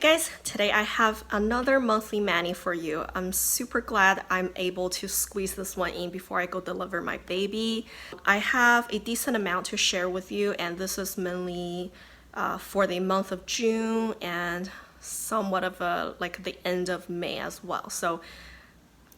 guys, today I have another monthly mani for you. I'm super glad I'm able to squeeze this one in before I go deliver my baby. I have a decent amount to share with you, and this is mainly for the month of June and somewhat of like the end of May as well. So,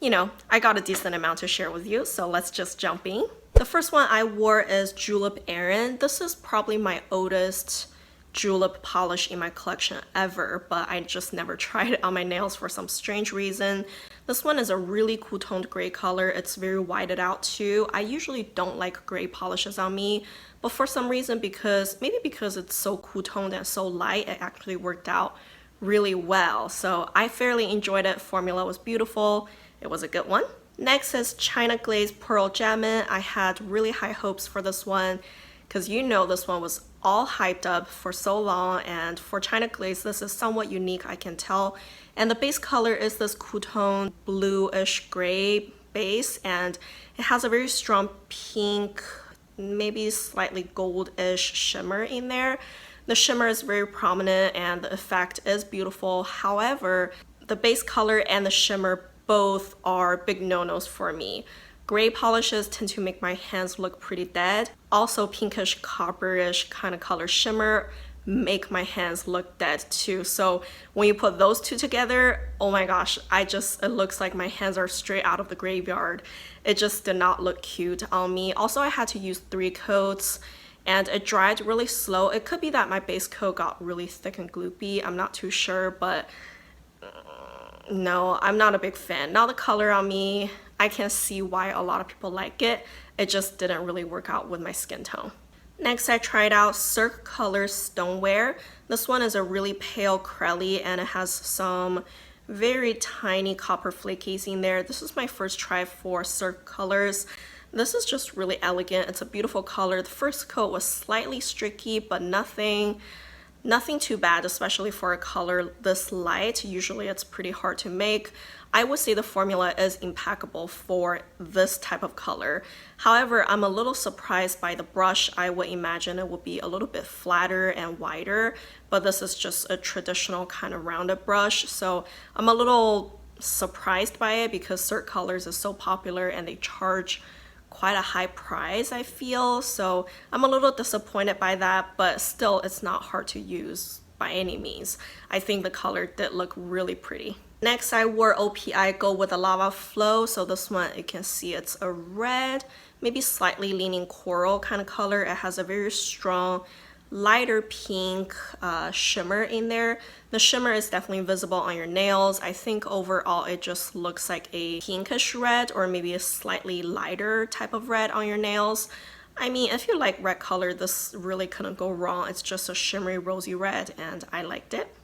you know, I got a decent amount to share with you, so let's just jump in. The first one I wore is Julep Erin. This is probably my oldest julep polish in my collection ever, but I just never tried it on my nails for some strange reason. This one is a really cool toned gray color. It's very whited out too. I usually don't like gray polishes on me, but for some reason, maybe because it's so cool toned and so light, it actually worked out really well. So I fairly enjoyed it. Formula was beautiful. It was a good one. Next is China Glaze Pearl Jammin. I had really high hopes for this one because you know this one was all hyped up for so long, and for China Glaze this is somewhat unique, I can tell. And the base color is this cool tone bluish gray base, and it has a very strong pink, maybe slightly goldish shimmer in there. The shimmer is very prominent and the effect is beautiful. However, the base color and the shimmer both are big no-nos for me. Gray polishes tend to make my hands look pretty dead. Also, pinkish copperish kind of color shimmer make my hands look dead too. So when you put those two together, oh my gosh, it looks like my hands are straight out of the graveyard. It just did not look cute on me. Also, I had to use 3 coats and it dried really slow. It could be that my base coat got really thick and gloopy. I'm not too sure, but no, I'm not a big fan. Now the color on me, I can see why a lot of people like it. It just didn't really work out with my skin tone. Next, I tried out Cirque Colors Stoneware. This one is a really pale crelly and it has some very tiny copper flakies in there. This is my first try for Cirque Colors. This is just really elegant. It's a beautiful color. The first coat was slightly streaky, but nothing too bad, especially for a color this light. Usually it's pretty hard to make. I would say the formula is impeccable for this type of color. However, I'm a little surprised by the brush. I would imagine it would be a little bit flatter and wider, but this is just a traditional kind of rounded brush. So I'm a little surprised by it because Cirque Colors is so popular and they charge quite a high price, I feel. So I'm a little disappointed by that, but still it's not hard to use by any means. I think the color did look really pretty. Next, I wore OPI Go with a Lava Flow. So this one, you can see it's a red, maybe slightly leaning coral kind of color. It has a very strong lighter pink shimmer in there. The shimmer is definitely visible on your nails. I think overall it just looks like a pinkish red or maybe a slightly lighter type of red on your nails. I mean, if you like red color, this really couldn't go wrong. It's just a shimmery rosy red and I liked it.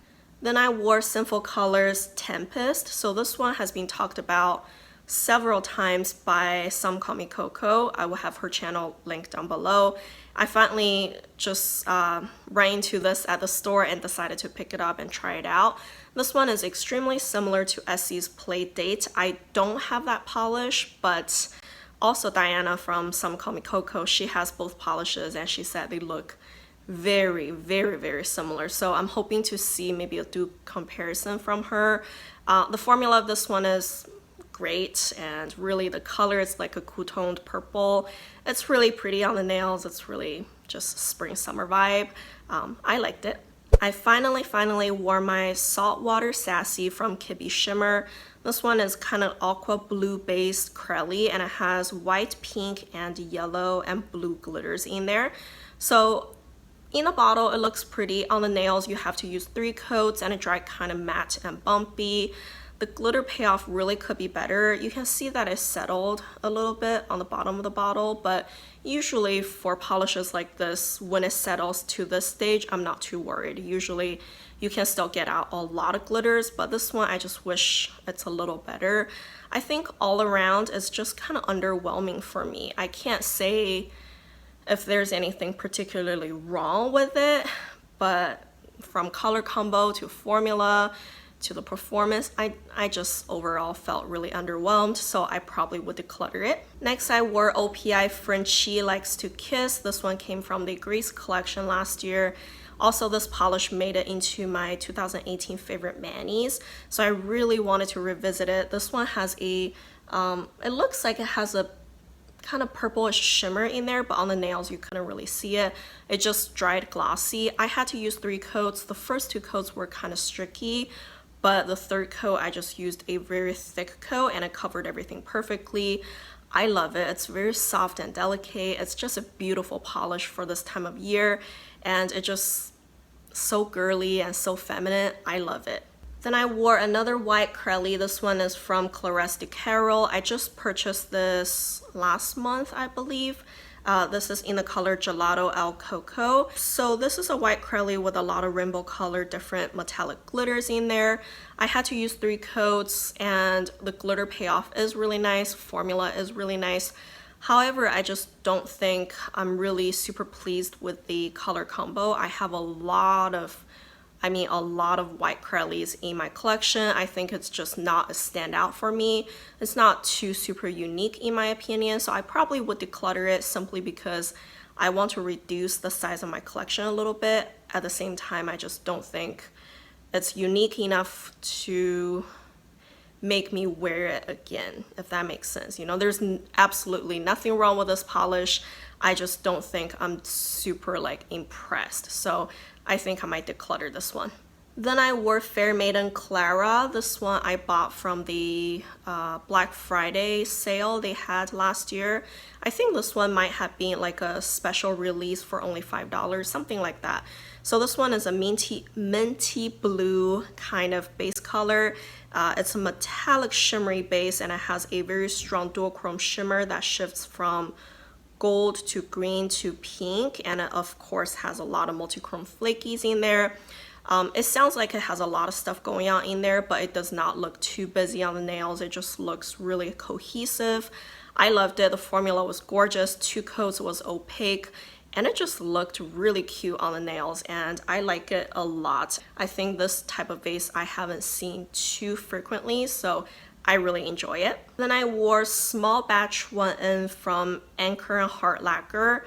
Then I wore Sinful Colors Tempest. So this one has been talked about several times by Some Call Me Cocco. I will have her channel linked down below. I finally just ran into this at the store and decided to pick it up and try it out. This one is extremely similar to Essie's Play Date. I don't have that polish, but also Diana from Some Call Me Cocco, she has both polishes and she said they look very, very, very similar. So I'm hoping to see maybe a dupe comparison from her. The formula of this one is great, and really the color is like a cool toned purple. It's really pretty on the nails. It's really just spring summer vibe. I liked it. I finally wore my Saltwater Sassy from KBShimmer. This one is kind of aqua blue based crelly and it has white, pink, and yellow and blue glitters in there. So in a bottle, it looks pretty. On the nails, you have to use 3 coats and it dried kind of matte and bumpy. The glitter payoff really could be better. You can see that it settled a little bit on the bottom of the bottle, but usually for polishes like this, when it settles to this stage, I'm not too worried. Usually you can still get out a lot of glitters, but this one I just wish it's a little better. I think all around it's just kind of underwhelming for me. I can't say if there's anything particularly wrong with it, but from color combo to formula to the performance, I just overall felt really underwhelmed, so I probably would declutter it. Next, I wore OPI Frenchie Likes to Kiss. This one came from the Glaze collection last year. Also, this polish made it into my 2018 favorite manis, so I really wanted to revisit it. This one has a, it looks like it has a kind of purplish shimmer in there, but on the nails you couldn't really see it. It just dried glossy. I had to use 3 coats. The first 2 coats were kind of streaky, but the third coat I just used a very thick coat and it covered everything perfectly. I love it. It's very soft and delicate. It's just a beautiful polish for this time of year, and it just so girly and so feminine. I love it. Then I wore another white Crelly. This one is from Clara's de Carol. I just purchased this last month, I believe. This is in the color Gelato El Cocco. So this is a white Crelly with a lot of rainbow color, different metallic glitters in there. I had to use 3 coats, and the glitter payoff is really nice. Formula is really nice. However, I just don't think I'm really super pleased with the color combo. I have a lot of white Crellys in my collection. I think it's just not a standout for me. It's not too super unique in my opinion, so I probably would declutter it simply because I want to reduce the size of my collection a little bit. At the same time, I just don't think it's unique enough to make me wear it again, if that makes sense. You know, there's absolutely nothing wrong with this polish. I just don't think I'm super like impressed. So I think I might declutter this one. Then I wore Fair Maiden Clara. This one I bought from the Black Friday sale they had last year. I think this one might have been like a special release for only $5, something like that. So this one is a minty blue kind of base color. It's a metallic shimmery base, and it has a very strong duochrome shimmer that shifts from gold to green to pink, and it of course has a lot of multichrome flakies in there. It sounds like it has a lot of stuff going on in there, but it does not look too busy on the nails. It just looks really cohesive. I loved it. The formula was gorgeous. 2 coats was opaque, and it just looked really cute on the nails, and I like it a lot. I think this type of vase I haven't seen too frequently, so I really enjoy it. Then I wore small batch 1N from Anchor and Heart Lacquer.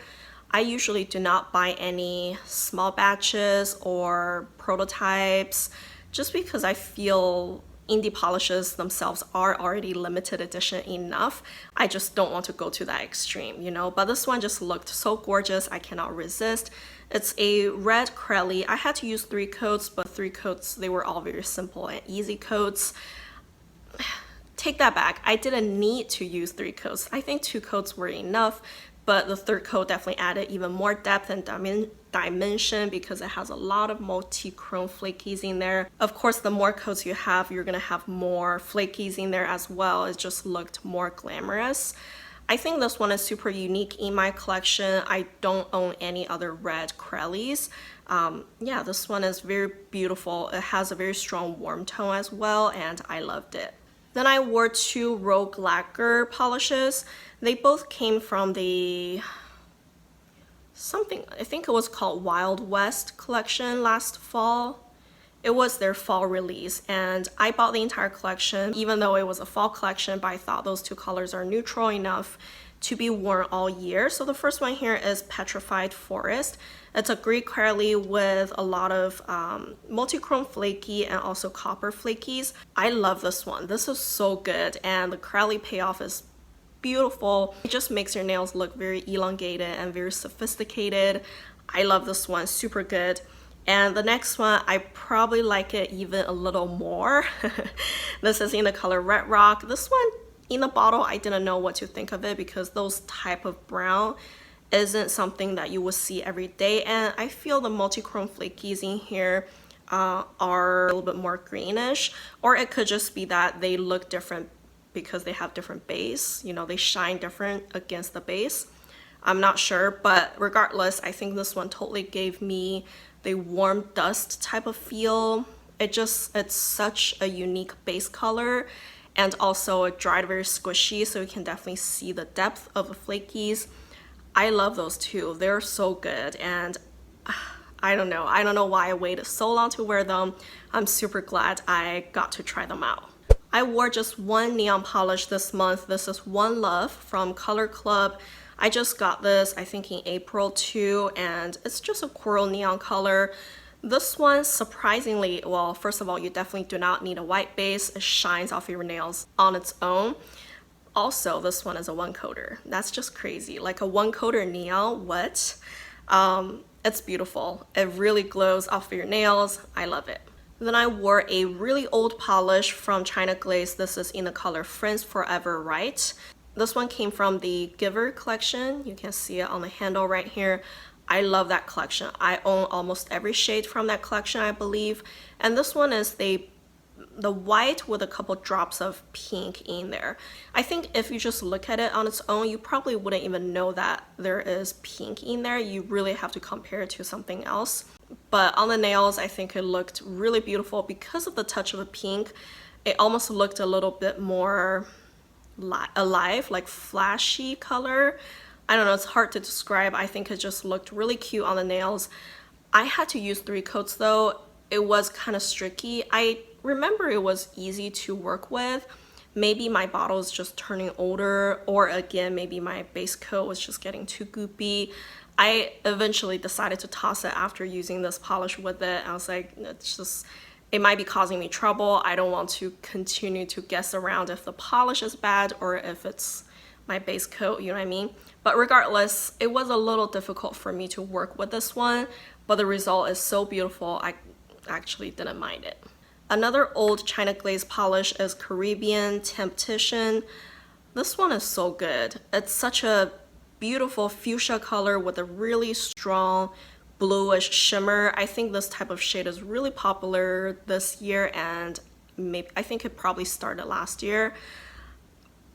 I usually do not buy any small batches or prototypes just because I feel indie polishes themselves are already limited edition enough. I just don't want to go to that extreme, you know, but this one just looked so gorgeous. I cannot resist. It's a red Crelly. I had to use 3 coats, but 3 coats, they were all very simple and easy coats. Take that back. I didn't need to use 3 coats. I think 2 coats were enough, but the third coat definitely added even more depth and dimension because it has a lot of multi-chrome flakies in there. Of course, the more coats you have, you're gonna have more flakies in there as well. It just looked more glamorous. I think this one is super unique in my collection. I don't own any other red Crellys. Yeah, this one is very beautiful. It has a very strong warm tone as well, and I loved it. Then I wore 2 Rogue Lacquer polishes. They both came from the I think it was called Wild West collection last fall. It was their fall release, and I bought the entire collection even though it was a fall collection, but I thought those 2 colors are neutral enough to be worn all year. So the first one here is Petrified Forest. It's a Greek Crelly with a lot of multi-chrome flaky and also copper flakies. I love this one. This is so good, and the Crelly payoff is beautiful. It just makes your nails look very elongated and very sophisticated. I love this one, super good. And the next one, I probably like it even a little more. This is in the color Red Rock. This one, in the bottle, I didn't know what to think of it because those type of brown isn't something that you will see every day, and I feel the multi-chrome flakies in here are a little bit more greenish, or it could just be that they look different because they have different base, you know, they shine different against the base. I'm not sure, but regardless, I think this one totally gave me the warm dust type of feel. It's such a unique base color, and also it dried very squishy, so you can definitely see the depth of the flakies. I love those 2. They're so good, and I don't know why I waited so long to wear them. I'm super glad I got to try them out. I wore just 1 neon polish this month. This is One Love from Color Club. I just got this, I think in April too, and it's just a coral neon color. This one, surprisingly, well, first of all, you definitely do not need a white base. It shines off your nails on its own. Also, this one is a one coater. That's just crazy. Like a one coater neon, what? It's beautiful. It really glows off of your nails. I love it. Then I wore a really old polish from China Glaze. This is in the color Friends Forever Right. This one came from the Giver collection. You can see it on the handle right here. I love that collection. I own almost every shade from that collection, I believe. And this one is the white with a couple drops of pink in there. I think if you just look at it on its own, you probably wouldn't even know that there is pink in there. You really have to compare it to something else. But on the nails, I think it looked really beautiful because of the touch of the pink. It almost looked a little bit more alive, like flashy color. I don't know, it's hard to describe. I think it just looked really cute on the nails. I had to use 3 coats though. It was kind of streaky. I remember it was easy to work with. Maybe my bottle is just turning older, or again, maybe my base coat was just getting too goopy. I eventually decided to toss it after using this polish with it. I was like, it might be causing me trouble. I don't want to continue to guess around if the polish is bad or if it's my base coat, you know what I mean? But regardless, it was a little difficult for me to work with this one, but the result is so beautiful, I actually didn't mind it. Another old China Glaze polish is Caribbean Temptation. This one is so good. It's such a beautiful fuchsia color with a really strong bluish shimmer. I think this type of shade is really popular this year, and maybe I think it probably started last year.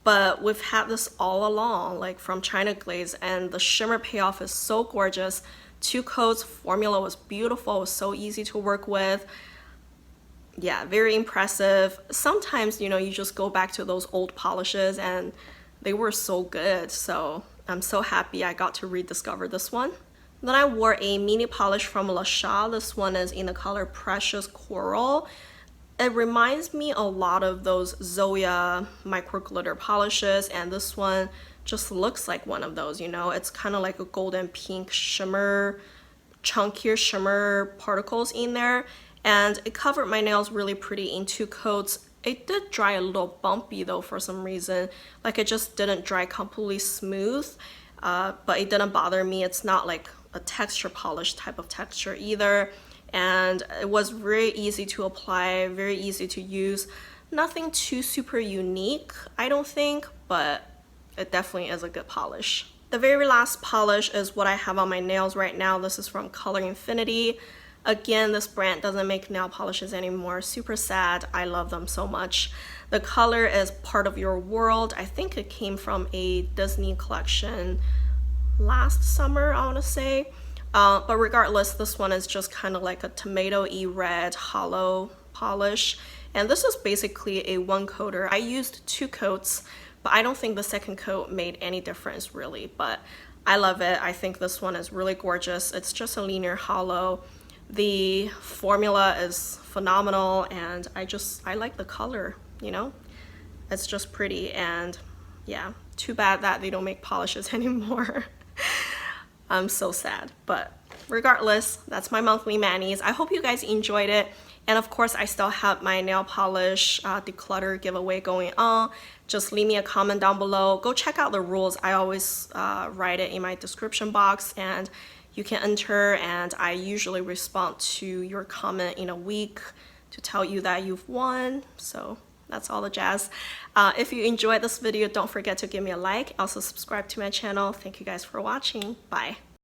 But we've had this all along, like from China Glaze, and the shimmer payoff is so gorgeous. 2 coats, formula was beautiful, it was so easy to work with. Yeah, very impressive. Sometimes, you know, you just go back to those old polishes and they were so good. So I'm so happy I got to rediscover this one. Then I wore a mini polish from Lacquer. This one is in the color Precious Coral. It reminds me a lot of those Zoya micro glitter polishes, and this one just looks like one of those, you know. It's kind of like a golden pink shimmer, chunkier shimmer particles in there, and it covered my nails really pretty in 2 coats. It did dry a little bumpy though for some reason, like it just didn't dry completely smooth, but it didn't bother me. It's not like a texture polish type of texture either. And it was very easy to apply, very easy to use. Nothing too super unique, I don't think, but it definitely is a good polish. The very last polish is what I have on my nails right now. This is from Color Infinity. Again, this brand doesn't make nail polishes anymore. Super sad. I love them so much. The color is Part of Your World. I think it came from a Disney collection last summer, I want to say. But regardless, this one is just kind of like a tomato-y red hollow polish. And this is basically a 1 coater. I used 2 coats, but I don't think the second coat made any difference really. But I love it. I think this one is really gorgeous. It's just a linear hollow. The formula is phenomenal, and I like the color, you know? It's just pretty, and yeah, too bad that they don't make polishes anymore. I'm so sad, but regardless, that's my monthly manis. I hope you guys enjoyed it. And of course, I still have my nail polish declutter giveaway going on. Just leave me a comment down below. Go check out the rules. I always write it in my description box, and you can enter, and I usually respond to your comment in a week to tell you that you've won. So that's all the jazz. If you enjoyed this video, don't forget to give me a like. Also subscribe to my channel. Thank you guys for watching. Bye.